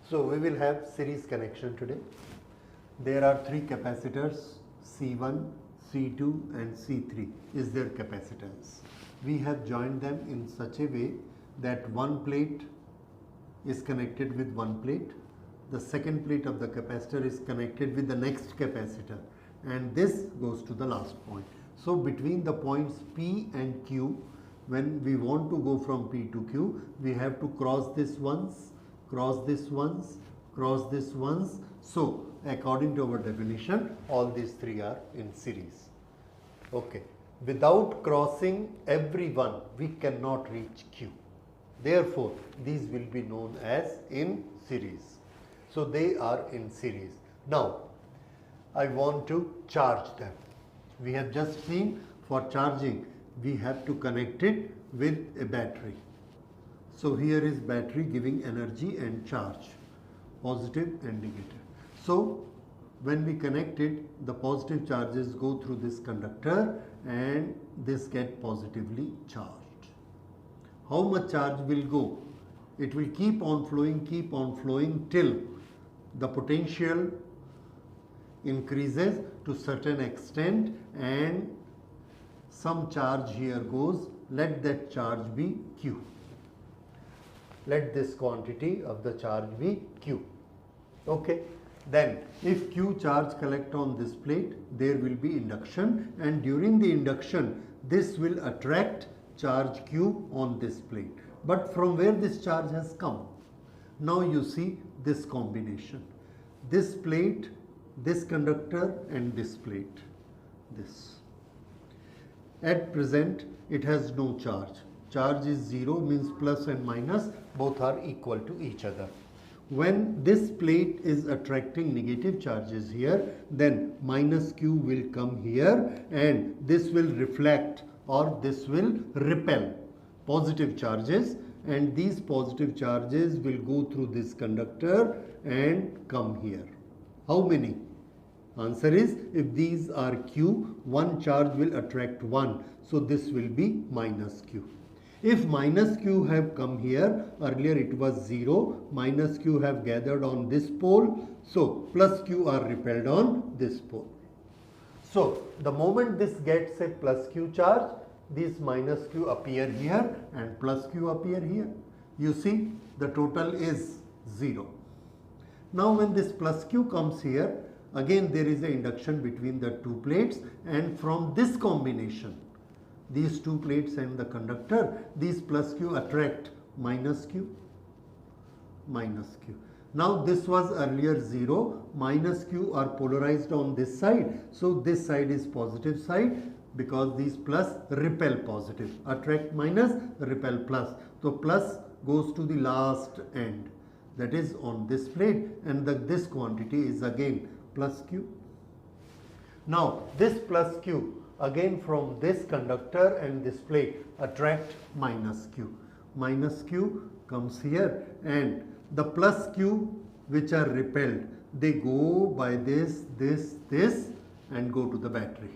So we will have series connection today. There are three capacitors, C1, C2 and C3 is their capacitance. We have joined them in such a way that one plate is connected with one plate, the second plate of the capacitor is connected with the next capacitor, and this goes to the last point. So between the points P and Q, when we want to go from P to Q, we have to cross this once, cross this once, cross this once. So according to our definition, all these three are in series. Okay. Without crossing every one, we cannot reach Q. Therefore, these will be known as in series. So they are in series. Now, I want to charge them. We have just seen for charging, we have to connect it with a battery. So here is battery giving energy and charge, positive and negative. So when we connect it, the positive charges go through this conductor and this get positively charged. How much charge will go? It will keep on flowing till the potential increases to certain extent and some charge here goes. Let that charge be Q. Let this quantity of the charge be Q. Okay. Then if Q charge collect on this plate, there will be induction, and during the induction this will attract charge Q on this plate. But from where this charge has come? Now you see this combination. This plate, this conductor and this plate. This. At present it has no charge. Charge is 0, means plus and minus both are equal to each other. When this plate is attracting negative charges here, then minus Q will come here and this will reflect or this will repel positive charges, and these positive charges will go through this conductor and come here. How many? Answer is, if these are Q, one charge will attract 1. So this will be minus Q. If minus Q have come here, earlier it was 0, minus Q have gathered on this pole, so plus Q are repelled on this pole. So the moment this gets a plus Q charge, these minus Q appear here and plus Q appear here. You see the total is 0. Now when this plus Q comes here, again there is an induction between the two plates, and from this combination, these two plates and the conductor, these plus Q attract minus Q, minus Q. Now this was earlier 0, minus Q are polarized on this side, so this side is positive side because these plus repel positive, attract minus, repel plus. So plus goes to the last end, that is on this plate, and this quantity is again plus Q. Now this plus Q again from this conductor and this plate attract minus Q. Minus Q comes here and the plus Q which are repelled, they go by this and go to the battery,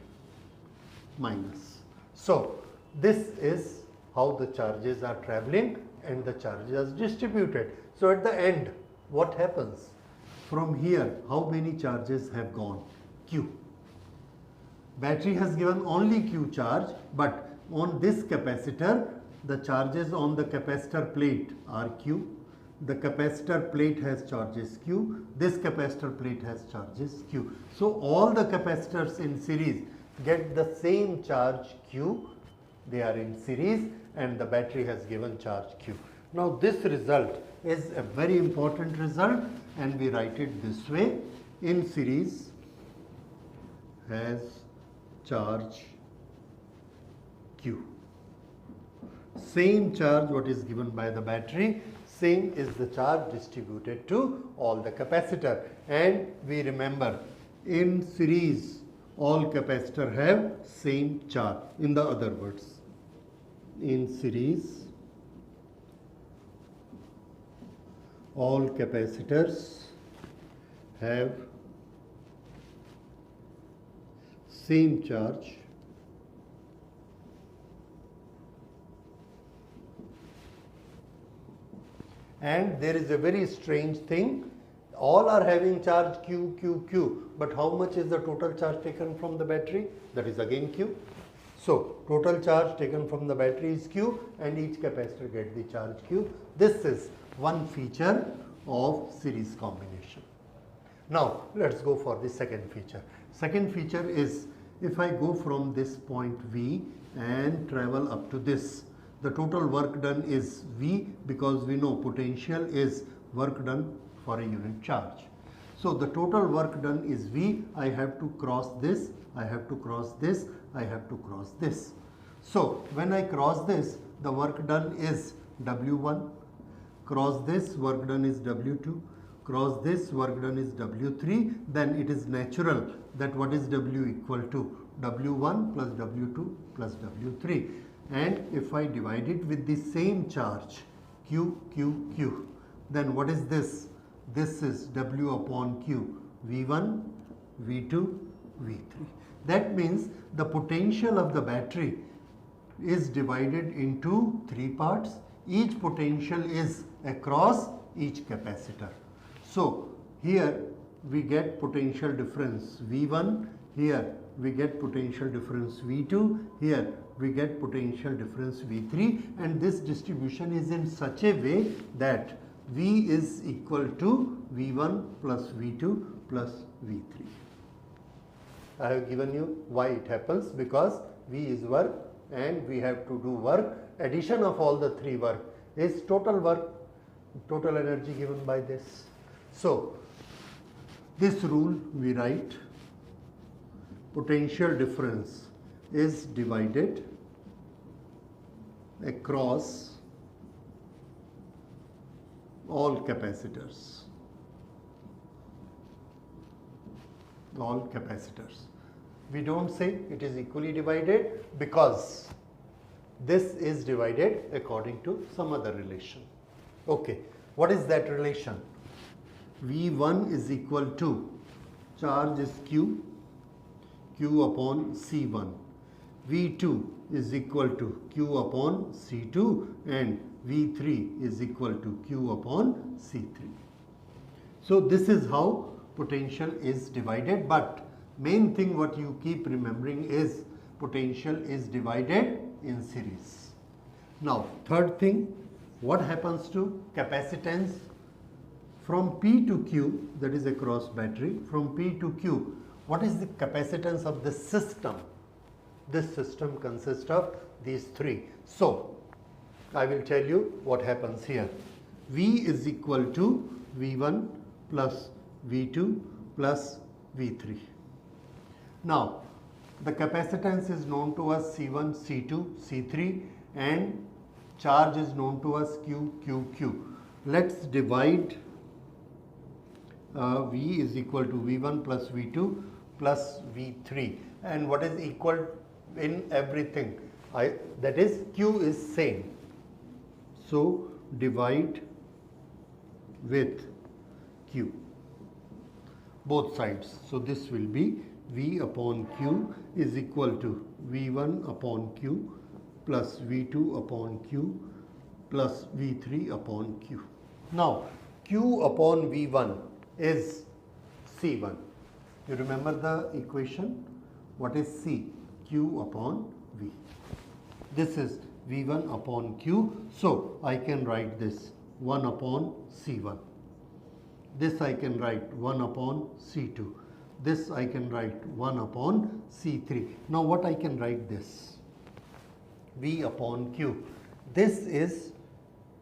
minus. So this is how the charges are traveling and the charges are distributed. So at the end, what happens? From here, how many charges have gone? Q. Battery has given only Q charge, but on this capacitor, the charges on the capacitor plate are Q. The capacitor plate has charges Q. This capacitor plate has charges Q. So all the capacitors in series get the same charge Q. They are in series and the battery has given charge Q. Now this result is a very important result, and we write it this way: in series has charge Q. Same charge what is given by the battery, same is the charge distributed to all the capacitor. And we remember, in series all capacitor have same charge. In the other words, in series all capacitors have same charge And there is a very strange thing. All are having charge Q, Q, Q. But how much is the total charge taken from the battery? That is again Q. So, total charge taken from the battery is Q and each capacitor gets the charge Q. This is one feature of series combination. Now, let us go for the second feature. Second feature is, if I go from this point V and travel up to this, the total work done is V, because we know potential is work done for a unit charge. So, the total work done is V. I have to cross this, I have to cross this, I have to cross this. So, when I cross this, the work done is W1, cross this, work done is W2, cross this, work done is W3, then it is natural that what is W equal to? W1 plus W2 plus W3. And if I divide it with the same charge, Q, Q, Q, then what is this? This is W upon Q, V1, V2, V3. That means the potential of the battery is divided into three parts. Each potential is across each capacitor. So, here we get potential difference V1, here we get potential difference V2, here we get potential difference V3, and this distribution is in such a way that V is equal to V1 plus V2 plus V3. I have given you why it happens, because V is work and we have to do work. Addition of all the three work is total work, total energy given by this. So, this rule we write, potential difference is divided across all capacitors. All capacitors. We don't say it is equally divided, because this is divided according to some other relation. Okay, what is that relation? V1 is equal to, charge is Q, Q upon C1. V2 is equal to Q upon C2 and V3 is equal to Q upon C3. So, this is how potential is divided, but main thing what you keep remembering is potential is divided in series. Now, third thing, what happens to capacitance from P to Q, that is across battery, from P to Q, what is the capacitance of the system? This system consists of these three. So, I will tell you what happens here. V is equal to V1 plus V2 plus V3. Now, the capacitance is known to us C1, C2, C3, and charge is known to us Q, Q, Q. Let's divide V is equal to V1 plus V2 plus V3. And what is equal in everything? That is Q is same. So, divide with Q, both sides. So, this will be V upon Q is equal to V1 upon Q plus V2 upon Q plus V3 upon Q. Now, Q upon V1 is C1. You remember the equation? What is C? Q upon V. This is V1 upon Q. So, I can write this 1 upon C1. This I can write 1 upon C2. This I can write 1 upon C3. Now, what I can write this? V upon Q. This is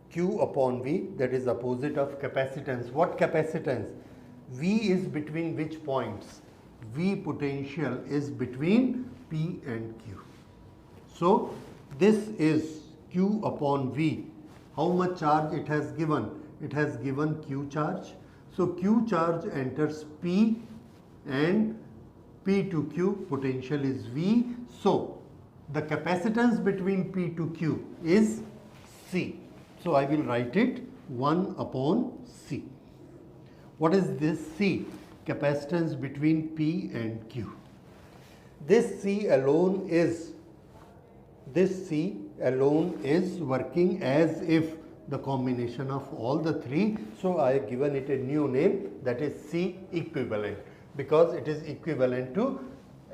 Q upon V, that is opposite of capacitance. What capacitance? V is between which points? V potential is between P and Q. So, this is Q upon V. How much charge it has given? It has given Q charge. So, Q charge enters P and P to Q potential is V. So, the capacitance between P to Q is C. So, I will write it 1 upon C. What is this C? Capacitance between P and Q. This C alone is working as if the combination of all the three. So I have given it a new name, that is C equivalent, because it is equivalent to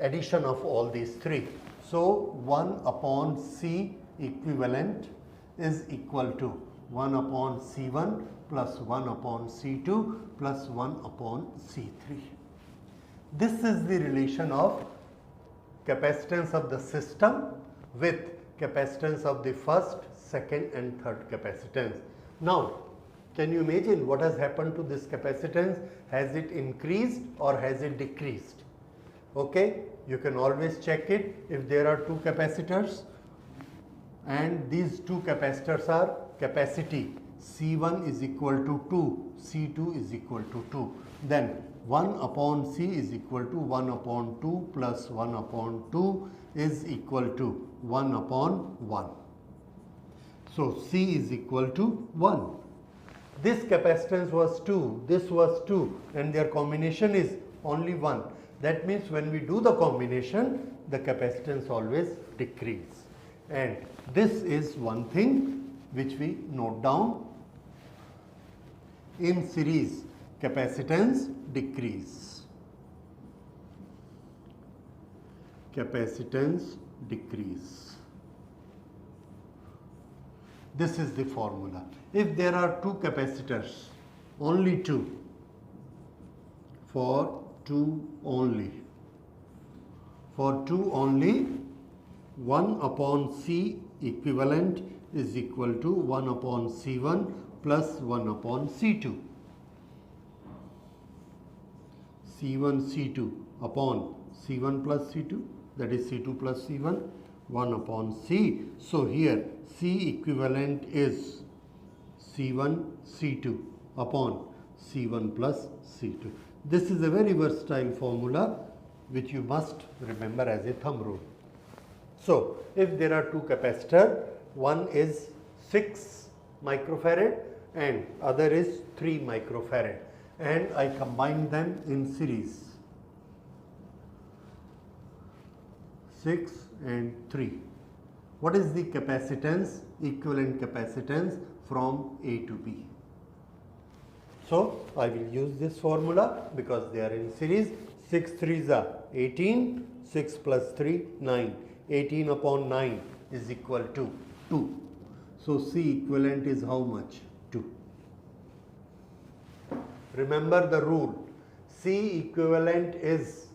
addition of all these three. So 1 upon C equivalent is equal to 1 upon C1 plus 1 upon C2 plus 1 upon C3. This is the relation of capacitance of the system with capacitance of the first, second and third capacitance. Now, can you imagine what has happened to this capacitance? Has it increased or has it decreased? Okay, you can always check it. If there are two capacitors and these two capacitors are capacity, C1 is equal to 2, C2 is equal to 2, then 1 upon C is equal to 1 upon 2 plus 1 upon 2 is equal to 1 upon 1. So C is equal to 1. This capacitance was 2, this was 2 and their combination is only 1. That means when we do the combination, the capacitance always decreases. And this is one thing which we note down. In series, capacitance decrease. Capacitance decrease. This is the formula. If there are two capacitors, only two, for two only, 1 upon C equivalent is equal to 1 upon C1 plus 1 upon C2. C1 C2 upon C1 plus C2, that is C2 plus C1, 1 upon C. So here C equivalent is C1 C2 upon C1 plus C2. This is a very versatile formula which you must remember as a thumb rule. So if there are two capacitors, one is 6 microfarad and other is 3 microfarad, and I combine them in series, 6 and 3. What is the capacitance, equivalent capacitance from A to B? So I will use this formula because they are in series. 6 3s are 18, 6 plus 3 9, 18 upon 9 is equal to 2. So C equivalent is how much? 2. Remember the rule, C equivalent is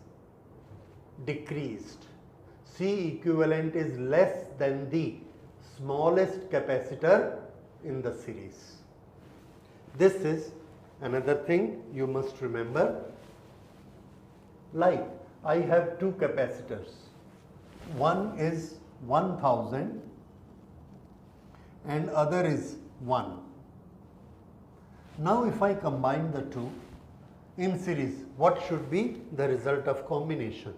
decreased. C equivalent is less than the smallest capacitor in the series. This is another thing you must remember. Like I have two capacitors. One is 1000 and other is 1. Now if I combine the two in series, what should be the result of combination?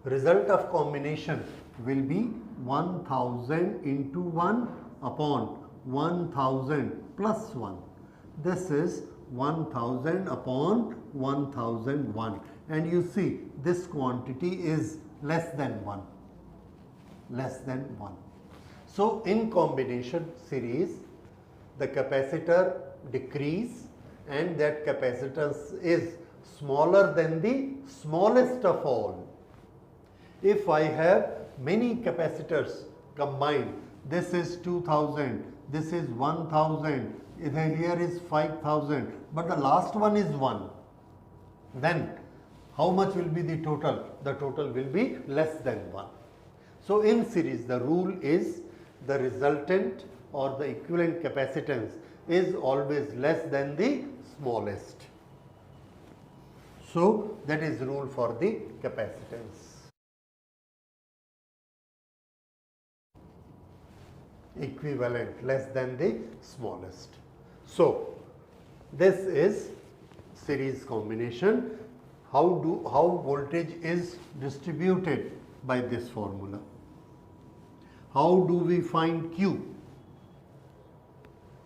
Result of combination will be 1000 into 1 upon 1000 plus 1. This is 1000 upon 1001, and you see this quantity is less than 1. Less than 1. So in combination series, the capacitor decrease and that capacitance is smaller than the smallest of all. If I have many capacitors combined, this is 2000, this is 1000, here is 5000, but the last one is 1, then how much will be the total? The total will be less than 1. So in series, the rule is the resultant or the equivalent capacitance is always less than the smallest. So that is rule for the capacitance. Equivalent, less than the smallest. So this is series combination. How voltage is distributed by this formula? How do we find Q?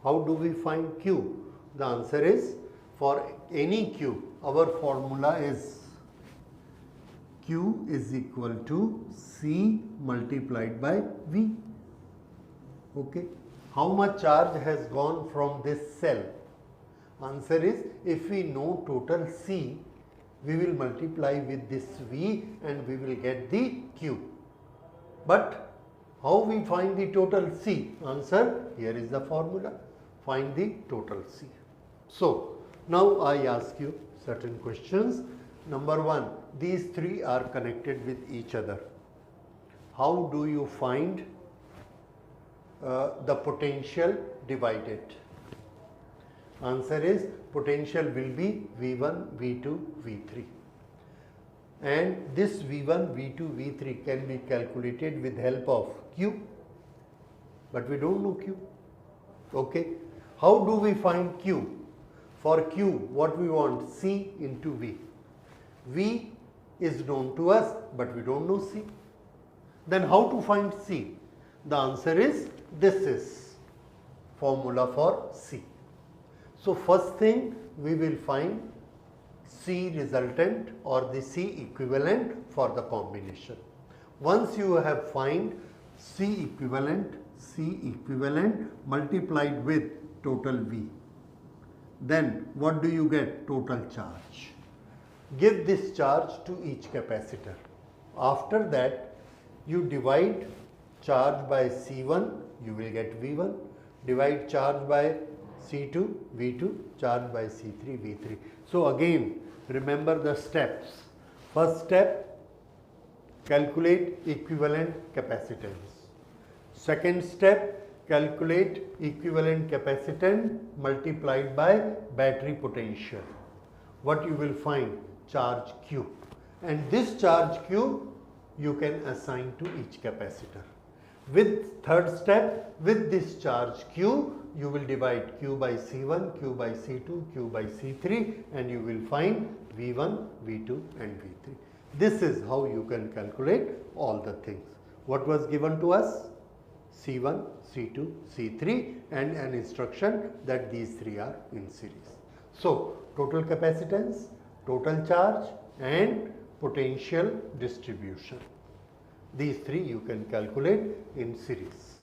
How do we find Q? The answer is, for any Q, our formula is Q is equal to C multiplied by V. Okay. how much charge has gone from this cell? Answer is, if we know total C, we will multiply with this V and we will get the Q. But how we find the total C? Answer, here is the formula. Find the total C. So, now I ask you certain questions. Number one, these three are connected with each other. How do you find the potential divided? Answer is, potential will be V1, V2, V3. And this V1, V2, V3 can be calculated with help of Q. But we don't know Q. Okay. How do we find Q? For Q, what we want? C into V. V is known to us, but we don't know C. Then how to find C? The answer is, this is formula for C. So first thing, we will find C resultant or the C equivalent for the combination. Once you have find C equivalent multiplied with total V, then what do you get? Total charge. Give this charge to each capacitor. After that, you divide charge by C1, you will get V1. Divide charge by C2, V2, charge by C3, V3. So again, remember the steps. First step, calculate equivalent capacitance. Second step, calculate equivalent capacitance multiplied by battery potential. What you will find? Charge Q. And this charge Q you can assign to each capacitor. With third step, with this charge Q, you will divide Q by C1, Q by C2, Q by C3 and you will find V1, V2 and V3. This is how you can calculate all the things. What was given to us? C1, C2, C3 and an instruction that these three are in series. So, total capacitance, total charge and potential distribution. These three you can calculate in series.